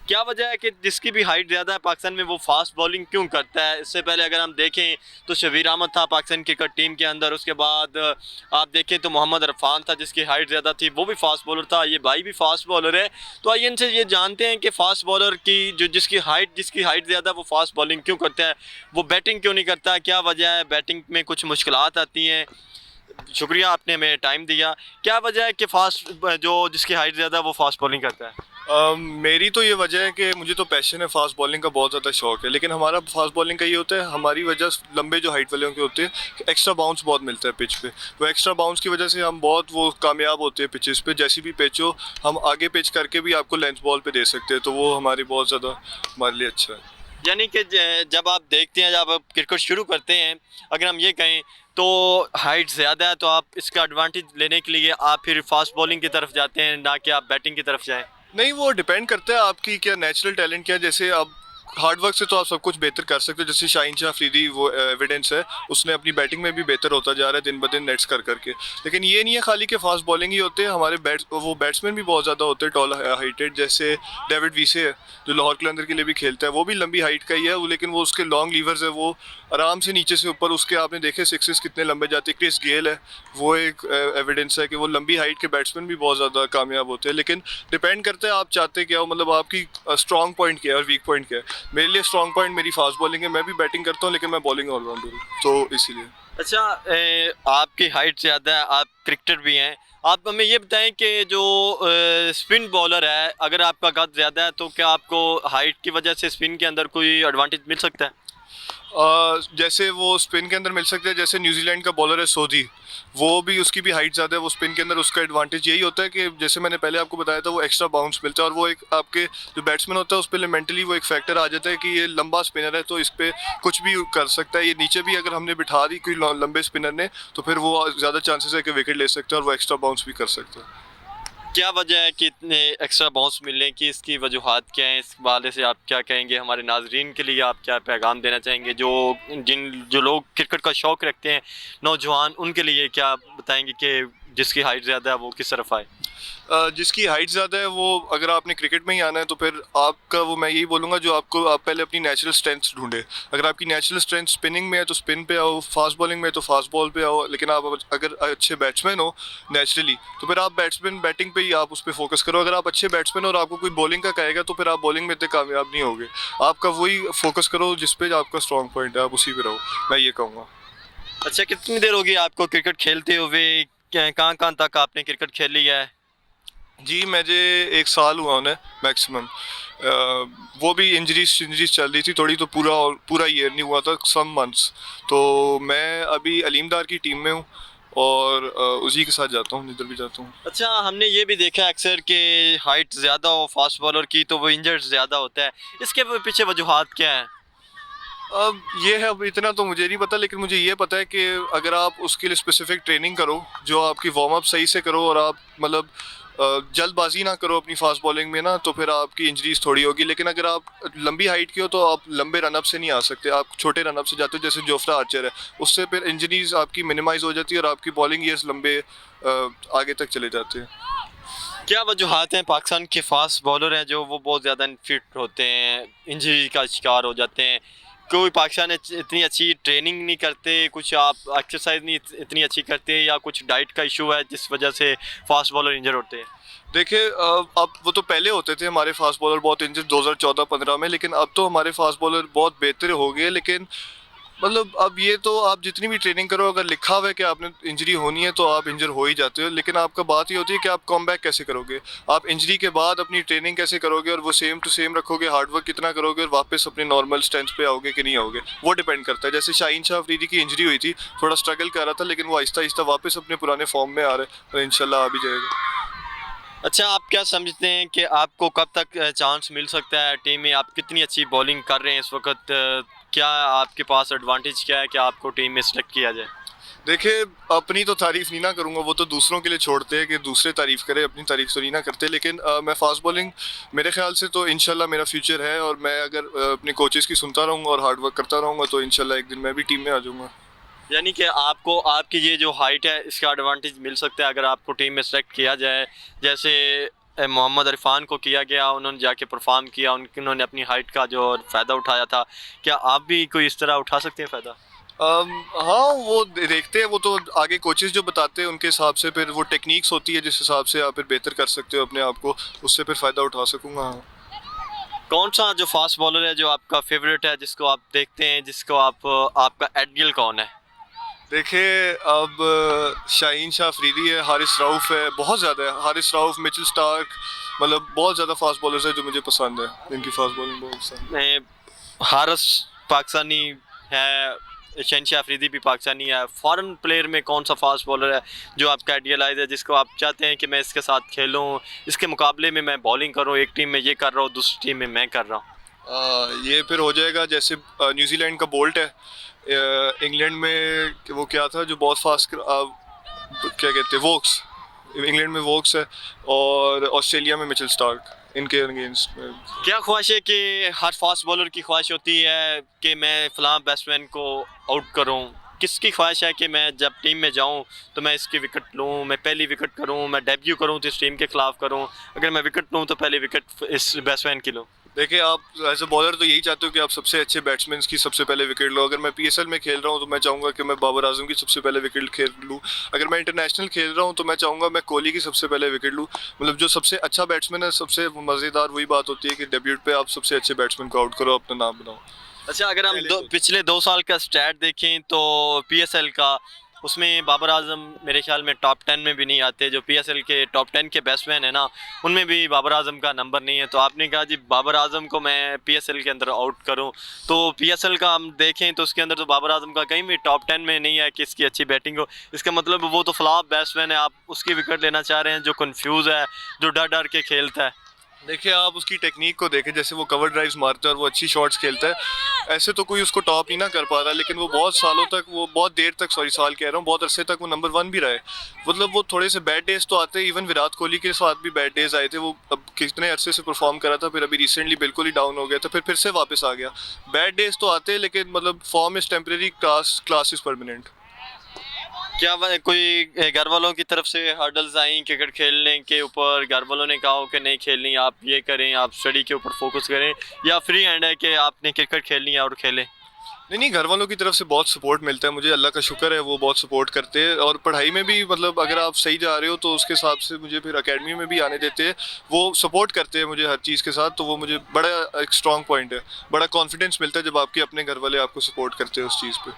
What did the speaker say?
क्या वजह है कि जिसकी भी हाइट ज़्यादा है पाकिस्तान में वो फास्ट बॉलिंग क्यों करता है? इससे पहले अगर हम देखें तो शबीर अहमद था पाकिस्तान क्रिकेट टीम के अंदर, उसके बाद आप देखें तो मोहम्मद इरफान था जिसकी हाइट ज़्यादा थी, वो भी फास्ट बॉलर था, ये भाई भी फास्ट बॉलर है। तो आइए इनसे ये जानते हैं कि फास्ट बॉलर की जो जिसकी हाइट ज़्यादा है वो फास्ट बॉलिंग क्यों करता है, वो बैटिंग क्यों नहीं करता, क्या वजह है, बैटिंग में कुछ मुश्किलात आती हैं। शुक्रिया आपने हमें टाइम दिया। क्या वजह है कि फास्ट जो जिसकी हाइट ज़्यादा है वो फास्ट बॉलिंग करता है? मेरी तो ये वजह है कि मुझे तो पैशन है, फास्ट बॉलिंग का बहुत ज़्यादा शौक है, लेकिन हमारा फास्ट बॉलिंग का ये होता है, हमारी वजह लंबे जो हाइट वाले के होते हैं एक्स्ट्रा बाउंस बहुत मिलता है पिच पे। वो एक्स्ट्रा बाउंस की वजह से हम बहुत वो कामयाब होते हैं पिचेस पे, जैसी भी पिच हो हम आगे पिच करके भी आपको लेंथ बॉल पे दे सकते हैं, तो वो हमारी बहुत ज़्यादा हमारे लिए अच्छा है। यानी कि जब आप देखते हैं, जब आप क्रिकेट शुरू करते हैं, अगर हम ये कहें तो हाइट ज़्यादा है तो आप इसका एडवांटेज लेने के लिए आप फिर फास्ट बॉलिंग की तरफ जाते हैं, ना कि आप बैटिंग की तरफ जाएं। नहीं, वो डिपेंड करता है आपकी क्या नेचुरल टैलेंट क्या है। जैसे आप हार्ड वर्क से तो आप सब कुछ बेहतर कर सकते हो, जैसे शाहीन शाह अफरीदी वो एविडेंस है, उसने अपनी बैटिंग में भी बेहतर होता जा रहा है दिन ब दिन नेट्स कर करके। लेकिन ये नहीं है खाली कि फास्ट बॉलिंग ही होते हैं, हमारे बैट्समैन भी बहुत ज़्यादा होते हैं टॉल हाइटेड, जैसे डेविड वीसे है जो लाहौर कलंदर के लिए भी खेलता है, वो भी लंबी हाइट का ही है वो, लेकिन वो उसके लॉन्ग लीवर्स है, वो आराम से नीचे से ऊपर उसके आपने देखे सिक्सेस कितने लंबे जाते हैं। क्रिस गेल है, वो एक एविडेंस है कि वो लंबी हाइट के बैट्समैन भी बहुत ज़्यादा कामयाब होते हैं। लेकिन डिपेंड करता है आप चाहते क्या हो, मतलब आपकी स्ट्रॉन्ग पॉइंट क्या है और वीक पॉइंट क्या है। मेरे लिए स्ट्रॉन्ग पॉइंट मेरी फास्ट बॉलिंग है, मैं भी बैटिंग करता हूँ लेकिन मैं बॉलिंग ऑलराउंडर हूँ, तो इसीलिए। अच्छा, आपकी हाइट ज़्यादा है, आप क्रिकेटर भी हैं, आप हमें ये बताएं कि जो स्पिन बॉलर है, अगर आपका कद ज़्यादा है तो क्या आपको हाइट की वजह से स्पिन के अंदर कोई एडवांटेज मिल सकता है? जैसे वो स्पिन के अंदर मिल सकते हैं, जैसे न्यूजीलैंड का बॉलर है सोधी, वो भी उसकी भी हाइट ज़्यादा है, वो स्पिन के अंदर उसका एडवांटेज यही होता है कि जैसे मैंने पहले आपको बताया था वो एक्स्ट्रा बाउंस मिलता है, और वो एक आपके जो बैट्समैन होता है उस पर मेंटली वो एक फैक्टर आ जाता है कि ये लंबा स्पिनर है तो इस पर कुछ भी कर सकता है, ये नीचे भी अगर हमने बिठा दी कोई लंबे स्पिनर ने तो फिर वो ज़्यादा चांसेस है कि विकेट ले सकता है और वो एक्स्ट्रा बाउंस भी कर सकता है। क्या वजह है कि इतने एक्स्ट्रा बाउंस मिलने की, इसकी वजूहात क्या हैं, इस हवाले से आप क्या कहेंगे, हमारे नाजरीन के लिए आप क्या पैगाम देना चाहेंगे, जो लोग क्रिकेट का शौक़ रखते हैं नौजवान, उनके लिए क्या बताएंगे कि जिसकी हाइट ज़्यादा है वो किस तरफ आए? जिसकी हाइट ज़्यादा है वो, अगर आपने क्रिकेट में ही आना है तो फिर आपका वो मैं यही बोलूँगा जो आपको, आप पहले अपनी नेचुरल स्ट्रेंथ्स ढूंढे। अगर आपकी नेचुरल स्ट्रेंथ स्पिनिंग में है तो स्पिन पे आओ, फास्ट बॉलिंग में है तो फास्ट बॉल पे आओ, लेकिन आप अगर अच्छे बैट्समैन हो नेचुरली तो फिर आप बैटिंग पे ही आप उस पर फोकस करो। अगर आप अच्छे बैट्समैन हो और आपको कोई बॉलिंग का कहेगा तो फिर आप बॉलिंग में इतने कामयाब नहीं होगे। आपका वही फोकस करो जिस पे आपका स्ट्रॉन्ग पॉइंट है, आप उसी पे रहो, मैं ये कहूँगा। अच्छा, कितनी देर होगी आपको क्रिकेट खेलते हुए, कहाँ कहाँ तक आपने क्रिकेट खेल लिया है? जी, मुझे 1 साल हुआ उन्हें मैक्सिमम। वो भी इंजरीज चल रही थी थोड़ी, तो पूरा पूरा ईयर नहीं हुआ था, सम मंथ्स। तो मैं अभी अलीमदार की टीम में हूँ और उसी के साथ जाता हूँ जिधर भी जाता हूँ। अच्छा, हमने ये भी देखा है अक्सर कि हाइट ज़्यादा हो फास्ट बॉलर की तो वो इंजर्ड ज़्यादा होता है, इसके पीछे वजूहात क्या है? अब ये है, अब इतना तो मुझे नहीं पता, लेकिन मुझे ये पता है कि अगर आप उसके लिए स्पेसिफिक ट्रेनिंग करो, जो आपकी वार्म अप सही से करो और आप मतलब जल्दबाजी ना करो अपनी फास्ट बॉलिंग में ना, तो फिर आपकी इंजरीज थोड़ी होगी। लेकिन अगर आप लंबी हाइट की हो तो आप लंबे रनअप से नहीं आ सकते, आप छोटे रनअप से जाते हो, जैसे जोफ्रा आर्चर है, उससे फिर इंजरीज आपकी मिनिमाइज हो जाती है और आपकी बॉलिंग ईयर्स लंबे आगे तक चले जाते हैं। क्या वजूहात हैं पाकिस्तान के फास्ट बॉलर हैं जो वो बहुत ज़्यादा फिट होते हैं, इंजरी का शिकार हो जाते हैं? कोई पाकिस्तान इतनी अच्छी ट्रेनिंग नहीं करते, कुछ आप एक्सरसाइज नहीं इतनी अच्छी करते, या कुछ डाइट का इशू है जिस वजह से फास्ट बॉलर इंजर होते हैं? देखिए, अब वो तो पहले होते थे हमारे फास्ट बॉलर बहुत इंजर्ड 2014-15 में, लेकिन अब तो हमारे फास्ट बॉलर बहुत बेहतर हो गए। लेकिन मतलब अब ये तो आप जितनी भी ट्रेनिंग करो, अगर लिखा हुआ है कि आपने इंजरी होनी है तो आप इंजर हो ही जाते हो। लेकिन आपका बात ये होती है कि आप कम बैक कैसे करोगे, आप इंजरी के बाद अपनी ट्रेनिंग कैसे करोगे और वो सेम टू सेम रखोगे, हार्डवर्क कितना करोगे और वापस अपने नॉर्मल स्ट्रेंथ पे आओगे कि नहीं आओगे, वो डिपेंड करता है। जैसे शाहीन शाह अफरीदी की इंजरी हुई थी, थोड़ा स्ट्रगल कर रहा था, लेकिन वो आहिस्ता आहिस्ता वापस अपने पुराने फॉर्म में आ रहे हैं और इंशाल्लाह आ भी जाएगा। अच्छा, आप क्या समझते हैं कि आपको कब तक चांस मिल सकता है टीम में? आप कितनी अच्छी बॉलिंग कर रहे हैं इस वक्त, क्या आपके पास एडवांटेज क्या है कि आपको टीम में सेलेक्ट किया जाए? देखिए, अपनी तो तारीफ नहीं ना करूँगा, वो तो दूसरों के लिए छोड़ते हैं कि दूसरे तारीफ करें, अपनी तारीफ तो नहीं ना करते। लेकिन मैं फास्ट बॉलिंग, मेरे ख्याल से तो इंशाल्लाह मेरा फ्यूचर है, और मैं अगर अपने कोचेज़ की सुनता रहूँगा और हार्ड वर्क करता रहूँगा तो इंशाल्लाह एक दिन मैं भी टीम में आ जाऊँगा। यानी कि आपको आपकी ये जो हाइट है इसका एडवांटेज मिल सकता है अगर आपको टीम में सेलेक्ट किया जाए। जैसे मोहम्मद इरफान को किया गया, उन्होंने जाके परफॉर्म किया, उन्होंने अपनी हाइट का जो फ़ायदा उठाया था, क्या आप भी कोई इस तरह उठा सकते हैं फ़ायदा? हाँ वो देखते हैं, वो तो आगे कोचेस जो बताते हैं उनके हिसाब से फिर वो टेक्निक्स होती है जिस हिसाब से आप फिर बेहतर कर सकते हो अपने आप को, उससे फिर फ़ायदा उठा सकूँगा। हाँ। कौन सा जो फास्ट बॉलर है जो आपका फेवरेट है, जिसको आप देखते हैं, जिसको आप आपका आइडियल कौन है? देखिए अब शाहीन शाह अफरीदी है, हारिस रऊफ़ है, बहुत ज़्यादा है, हारिस रऊफ़, मिचेल स्टार्क, मतलब बहुत ज़्यादा फास्ट बॉलर्स हैं जो मुझे पसंद है, इनकी फास्ट बॉलिंग बहुत पसंद है। मैं हारिस पाकिस्तानी है, शहनशाह अफरीदी भी पाकिस्तानी है। फॉरेन प्लेयर में कौन सा फास्ट बॉलर है जो आपका आइडियलाइज है, जिसको आप चाहते हैं कि मैं इसके साथ खेलूं, इसके मुकाबले में मैं बॉलिंग करूं, एक टीम में ये कर रहा हूँ, दूसरी टीम में मैं कर रहा हूँ? ये फिर हो जाएगा जैसे न्यूजीलैंड का बोल्ट है, इंग्लैंड में वो क्या था जो बहुत फास्ट क्या कहते हैं, वोक्स, इंग्लैंड में वोक्स है, और ऑस्ट्रेलिया में मिचेल स्टार्क, इनके अगेंस्ट में। क्या ख्वाहिश है कि हर फास्ट बॉलर की ख्वाहिश होती है कि मैं फ़लाँ बैट्समैन को आउट करूं? किसकी ख्वाहिश है कि मैं जब टीम में जाऊं तो मैं इसकी विकेट लूं, मैं पहली विकेट करूं, मैं डेब्यू करूं तो इस टीम के खिलाफ करूं, अगर मैं विकेट लूं तो पहली विकेट इस बैट्समैन की लूं? देखिए आप एज अ बॉलर तो यही चाहते हो कि आप सबसे अच्छे बैट्समैन की सबसे पहले विकेट लो। अगर मैं पीएसएल में खेल रहा हूँ तो मैं चाहूँगा कि मैं बाबर आजम की सबसे पहले विकेट खेल लूँ। अगर मैं इंटरनेशनल खेल रहा हूँ तो मैं चाहूँगा मैं कोहली की सबसे पहले विकेट लूँ। मतलब जो सबसे अच्छा बैट्समैन है, सबसे मज़ेदार वही बात होती है कि डेब्यूट पे आप सबसे अच्छे बैट्समैन को आउट करो, अपना नाम बनाओ। अच्छा, अगर हम पहले पिछले 2 साल का स्टैट देखें तो पीएसएल का, उसमें बाबर आजम मेरे ख्याल में टॉप 10 में भी नहीं आते। जो पीएसएल के टॉप 10 के बैट्समैन है ना, उनमें भी बाबर आजम का नंबर नहीं है। तो आपने कहा जी बाबर आजम को मैं पीएसएल के अंदर आउट करूं, तो पीएसएल का हम देखें तो उसके अंदर तो बाबर आजम का कहीं भी टॉप 10 में नहीं है कि इसकी अच्छी बैटिंग हो। इसका मतलब वो तो फ्लॉप बैट्समैन है, आप उसकी विकेट लेना चाह रहे हैं जो कंफ्यूज है, जो डर डर के खेलता है। देखिए आप उसकी टेक्निक को देखें, जैसे वो कवर ड्राइव्स मारता है और वो अच्छी शॉट्स खेलता है, ऐसे तो कोई उसको टॉप नहीं ना कर पा रहा, लेकिन वो बहुत सालों तक, वो बहुत देर तक, सॉरी साल कह रहा हूँ, बहुत अरसे तक वो नंबर 1 भी रहा है। मतलब वो थोड़े से बैड डेज तो आते हैं, इवन विराट कोहली के साथ भी बैड डेज आए थे, वो अब कितने अरसे से परफॉर्म करा था, फिर अभी रिसेंटली बिल्कुल ही डाउन हो गया था, फिर से वापस आ गया। बैड डेज तो आते हैं, लेकिन मतलब form is temporary, class is permanent. क्या कोई घर वालों की तरफ से हर्डल्स आई क्रिकेट खेलने के ऊपर? घर वालों ने कहा हो कि नहीं खेलनी, आप ये करें, आप स्टडी के ऊपर फोकस करें, या फ्री हैंड है कि आपने क्रिकेट खेलनी है और खेलें? नहीं, घर वालों की तरफ से बहुत सपोर्ट मिलता है मुझे, अल्लाह का शुक्र है, वो बहुत सपोर्ट करते हैं। और पढ़ाई में भी, मतलब अगर आप सही जा रहे हो तो उसके हिसाब से मुझे फिर एकेडमी में भी आने देते हैं, वो सपोर्ट करते हैं मुझे हर चीज़ के साथ। तो वो मुझे बड़ा एक स्ट्रॉन्ग पॉइंट है, बड़ा कॉन्फिडेंस मिलता है जब आपके अपने घर वाले आपको सपोर्ट करते हैं उस चीज़ पे।